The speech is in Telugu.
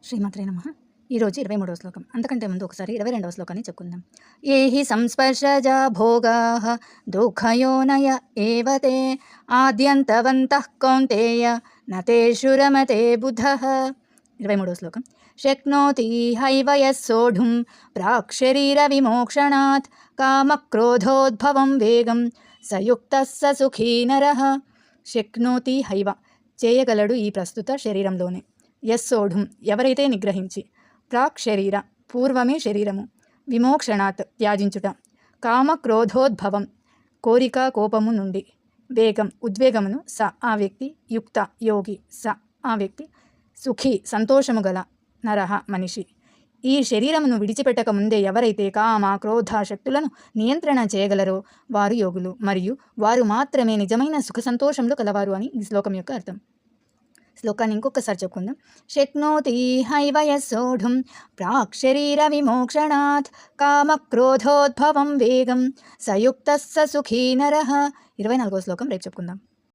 శ్రీమాత్రే నమః. ఈరోజు 23వ శ్లోకం. అంతకంటే ముందు ఒకసారి 22వ శ్లోకాన్ని చెప్పుకుందాం. ఏ హి సంస్పర్శజా భోగాః దుఃఖయోనయ ఏవ తే ఆద్యంతవంతః కౌంతేయ నతేషు రమతే బుధః. 23వ శ్లోకం. శక్నోతి హైవ యస్సోఢుం ప్రాక్ శరీర విమోక్షణాత్ కామక్రోధోద్భవం వేగం సయుక్తః స సుఖీ నరః. శక్నోతి హైవ చేయగలడు ఈ ప్రస్తుత శరీరంలోనే, యస్సోఢుం ఎవరైతే నిగ్రహించి, ప్రాక్ శరీర పూర్వమే శరీరము, విమోక్షణాత్ త్యాజించుట, కామక్రోధోద్భవం కోరిక కోపము నుండి, వేగం ఉద్వేగమును స ఆ వ్యక్తి, యుక్త యోగి స ఆ వ్యక్తి, సుఖీ సంతోషము గల నరహ మనిషి. ఈ శరీరమును విడిచిపెట్టక ముందే ఎవరైతే కామ క్రోధ శక్తులను నియంత్రణ చేయగలరో వారు యోగులు, మరియు వారు మాత్రమే నిజమైన సుఖ సంతోషంలో కలవారు అని ఈ శ్లోకం యొక్క అర్థం. శ్లోకాన్ని ఇంకొకసారి చెప్పుకుందాం. శక్నోతి హైవ యస్సోఢుం ప్రాక్ శరీర విమోక్షణాత్ కామక్రోధోద్భవం వేగం సయుక్తః స సుఖీ నరః. 24వ శ్లోకం రేపు చెప్పుకుందాం.